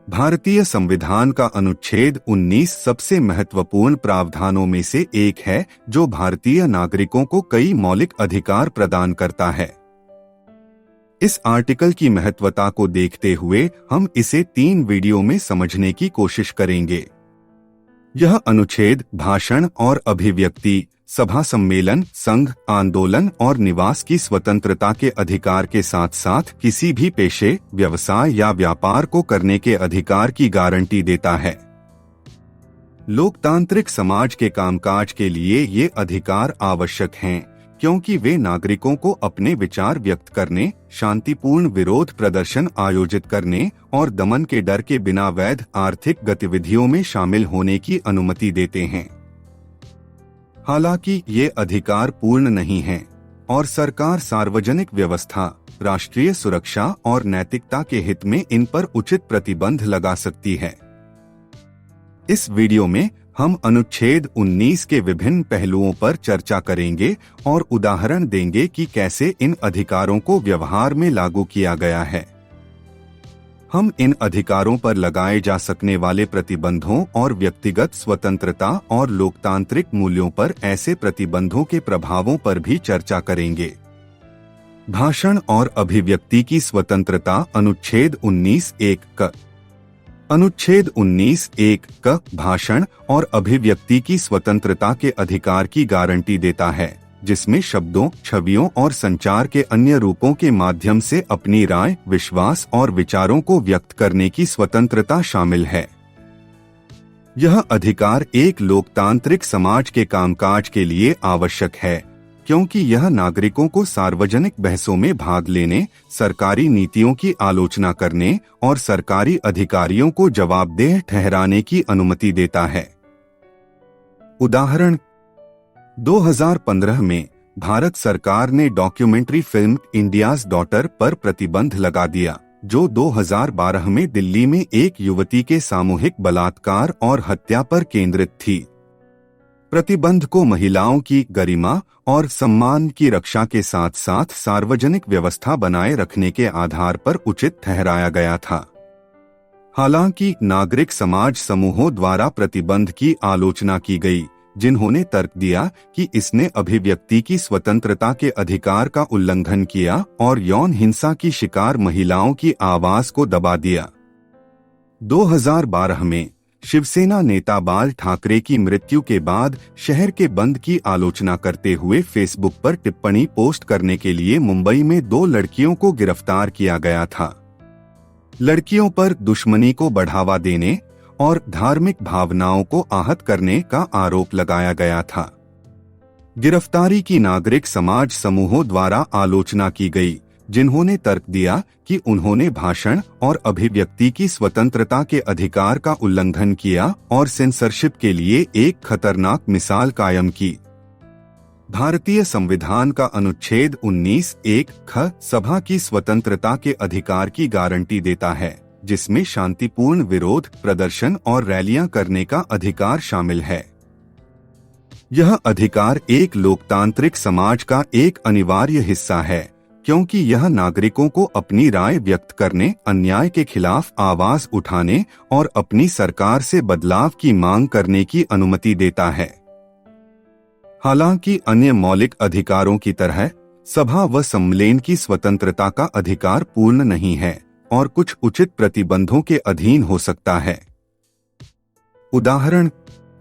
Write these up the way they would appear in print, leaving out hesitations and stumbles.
भारतीय संविधान का अनुच्छेद 19 सबसे महत्वपूर्ण प्रावधानों में से एक है, जो भारतीय नागरिकों को कई मौलिक अधिकार प्रदान करता है। इस आर्टिकल की महत्वता को देखते हुए हम इसे 3 वीडियो में समझने की कोशिश करेंगे। यह अनुच्छेद भाषण और अभिव्यक्ति, सभा सम्मेलन, संघ, आंदोलन और निवास की स्वतंत्रता के अधिकार के साथ साथ किसी भी पेशे, व्यवसाय या व्यापार को करने के अधिकार की गारंटी देता है। लोकतांत्रिक समाज के कामकाज के लिए ये अधिकार आवश्यक हैं, क्योंकि वे नागरिकों को अपने विचार व्यक्त करने, शांतिपूर्ण विरोध प्रदर्शन आयोजित करने और दमन के डर के बिना वैध आर्थिक गतिविधियों में शामिल होने की अनुमति देते हैं। हालांकि ये अधिकार पूर्ण नहीं हैं और सरकार सार्वजनिक व्यवस्था, राष्ट्रीय सुरक्षा और नैतिकता के हित में इन पर उचित प्रतिबंध लगा सकती है। इस वीडियो में हम अनुच्छेद 19 के विभिन्न पहलुओं पर चर्चा करेंगे और उदाहरण देंगे कि कैसे इन अधिकारों को व्यवहार में लागू किया गया है। हम इन अधिकारों पर लगाए जा सकने वाले प्रतिबंधों और व्यक्तिगत स्वतंत्रता और लोकतांत्रिक मूल्यों पर ऐसे प्रतिबंधों के प्रभावों पर भी चर्चा करेंगे। भाषण और अभिव्यक्ति की स्वतंत्रता अनुच्छेद 19(1) क अनुच्छेद 19(1) क भाषण और अभिव्यक्ति की स्वतंत्रता के अधिकार की गारंटी देता है, जिसमें शब्दों, छवियों और संचार के अन्य रूपों के माध्यम से अपनी राय, विश्वास और विचारों को व्यक्त करने की स्वतंत्रता शामिल है। यह अधिकार एक लोकतांत्रिक समाज के कामकाज के लिए आवश्यक है, क्योंकि यह नागरिकों को सार्वजनिक बहसों में भाग लेने, सरकारी नीतियों की आलोचना करने और सरकारी अधिकारियों को जवाबदेह ठहराने की अनुमति देता है। उदाहरण: 2015 में भारत सरकार ने डॉक्यूमेंट्री फिल्म इंडियाज डॉटर पर प्रतिबंध लगा दिया, जो 2012 में दिल्ली में एक युवती के सामूहिक बलात्कार और हत्या पर केंद्रित थी। प्रतिबंध को महिलाओं की गरिमा और सम्मान की रक्षा के साथ साथ सार्वजनिक व्यवस्था बनाए रखने के आधार पर उचित ठहराया गया था। हालांकि नागरिक समाज समूहों द्वारा प्रतिबंध की आलोचना की गई, जिन्होंने तर्क दिया कि इसने अभिव्यक्ति की स्वतंत्रता के अधिकार का उल्लंघन किया और यौन हिंसा की शिकार महिलाओं की आवाज को दबा दिया। 2012 में शिवसेना नेता बाल ठाकरे की मृत्यु के बाद शहर के बंद की आलोचना करते हुए फेसबुक पर टिप्पणी पोस्ट करने के लिए मुंबई में 2 लड़कियों को गिरफ्तार किया गया था। लड़कियों पर दुश्मनी को बढ़ावा देने और धार्मिक भावनाओं को आहत करने का आरोप लगाया गया था। गिरफ्तारी की नागरिक समाज समूहों द्वारा आलोचना की गई, जिन्होंने तर्क दिया कि उन्होंने भाषण और अभिव्यक्ति की स्वतंत्रता के अधिकार का उल्लंघन किया और सेंसरशिप के लिए एक खतरनाक मिसाल कायम की। भारतीय संविधान का अनुच्छेद 19(1) ख सभा की स्वतंत्रता के अधिकार की गारंटी देता है, जिसमें शांतिपूर्ण विरोध प्रदर्शन और रैलियां करने का अधिकार शामिल है। यह अधिकार एक लोकतांत्रिक समाज का एक अनिवार्य हिस्सा है, क्योंकि यह नागरिकों को अपनी राय व्यक्त करने, अन्याय के खिलाफ आवाज उठाने और अपनी सरकार से बदलाव की मांग करने की अनुमति देता है। हालांकि अन्य मौलिक अधिकारों की तरह सभा व सम्मेलन की स्वतंत्रता का अधिकार पूर्ण नहीं है और कुछ उचित प्रतिबंधों के अधीन हो सकता है। उदाहरण: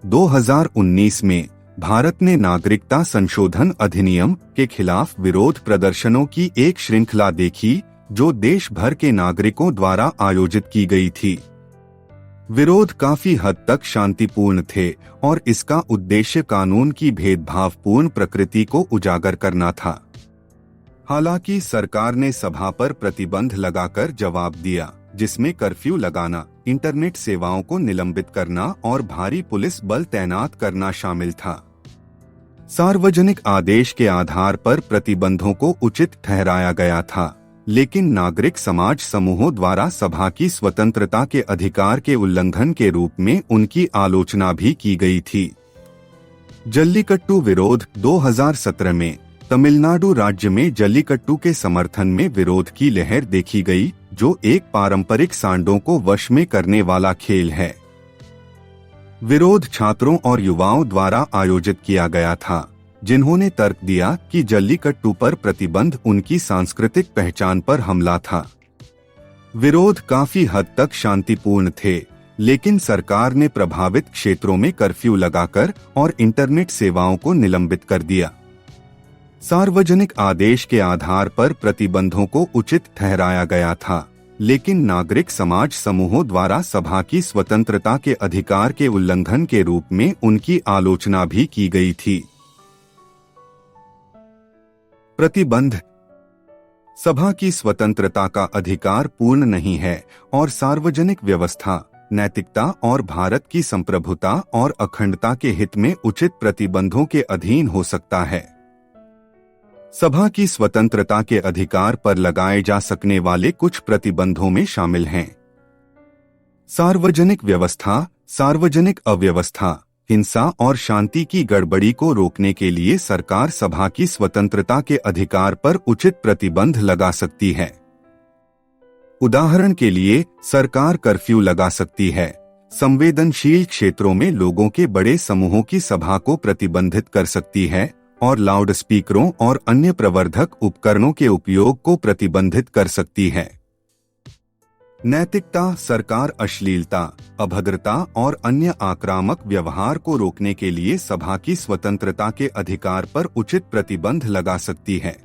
2019 में भारत ने नागरिकता संशोधन अधिनियम के खिलाफ विरोध प्रदर्शनों की एक श्रृंखला देखी, जो देश भर के नागरिकों द्वारा आयोजित की गई थी। विरोध काफी हद तक शांतिपूर्ण थे और इसका उद्देश्य कानून की भेदभावपूर्ण प्रकृति को उजागर करना था। हालांकि सरकार ने सभा पर प्रतिबंध लगाकर जवाब दिया, जिसमें कर्फ्यू लगाना, इंटरनेट सेवाओं को निलंबित करना और भारी पुलिस बल तैनात करना शामिल था। सार्वजनिक आदेश के आधार पर प्रतिबंधों को उचित ठहराया गया था, लेकिन नागरिक समाज समूहों द्वारा सभा की स्वतंत्रता के अधिकार के उल्लंघन के रूप में उनकी आलोचना भी की गई थी। जल्लीकट्टू विरोध 2017 में तमिलनाडु राज्य में जल्लीकट्टू के समर्थन में विरोध की लहर देखी गई, जो एक पारंपरिक सांडों को वश में करने वाला खेल है। विरोध छात्रों और युवाओं द्वारा आयोजित किया गया था, जिन्होंने तर्क दिया कि जल्लीकट्टू पर प्रतिबंध उनकी सांस्कृतिक पहचान पर हमला था। विरोध काफी हद तक शांतिपूर्ण थे, लेकिन सरकार ने प्रभावित क्षेत्रों में कर्फ्यू लगाकर और इंटरनेट सेवाओं को निलंबित कर दिया। सार्वजनिक आदेश के आधार पर प्रतिबंधों को उचित ठहराया गया था, लेकिन नागरिक समाज समूहों द्वारा सभा की स्वतंत्रता के अधिकार के उल्लंघन के रूप में उनकी आलोचना भी की गई थी। प्रतिबंध। सभा की स्वतंत्रता का अधिकार पूर्ण नहीं है और सार्वजनिक व्यवस्था, नैतिकता और भारत की संप्रभुता और अखंडता के हित में उचित प्रतिबंधों के अधीन हो सकता है। सभा की स्वतंत्रता के अधिकार पर लगाए जा सकने वाले कुछ प्रतिबंधों में शामिल हैं: सार्वजनिक व्यवस्था, सार्वजनिक अव्यवस्था, हिंसा और शांति की गड़बड़ी को रोकने के लिए सरकार सभा की स्वतंत्रता के अधिकार पर उचित प्रतिबंध लगा सकती है। उदाहरण के लिए, सरकार कर्फ्यू लगा सकती है, संवेदनशील क्षेत्रों में लोगों के बड़े समूहों की सभा को प्रतिबंधित कर सकती है और लाउडस्पीकरों और अन्य प्रवर्धक उपकरणों के उपयोग को प्रतिबंधित कर सकती है। नैतिकता। सरकार अश्लीलता, अभद्रता और अन्य आक्रामक व्यवहार को रोकने के लिए सभा की स्वतंत्रता के अधिकार पर उचित प्रतिबंध लगा सकती है।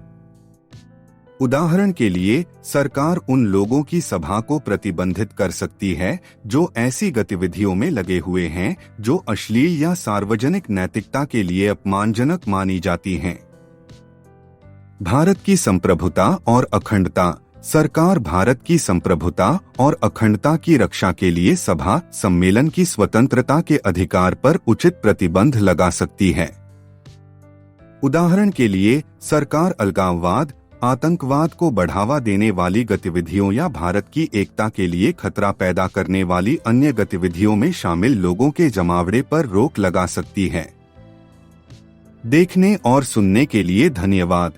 उदाहरण के लिए, सरकार उन लोगों की सभा को प्रतिबंधित कर सकती है जो ऐसी गतिविधियों में लगे हुए हैं जो अश्लील या सार्वजनिक नैतिकता के लिए अपमानजनक मानी जाती हैं। भारत की संप्रभुता और अखंडता। सरकार भारत की संप्रभुता और अखंडता की रक्षा के लिए सभा, सम्मेलन की स्वतंत्रता के अधिकार पर उचित प्रतिबंध लगा सकती है। उदाहरण के लिए, सरकार अलगाववाद, आतंकवाद को बढ़ावा देने वाली गतिविधियों या भारत की एकता के लिए खतरा पैदा करने वाली अन्य गतिविधियों में शामिल लोगों के जमावड़े पर रोक लगा सकती है। देखने और सुनने के लिए धन्यवाद।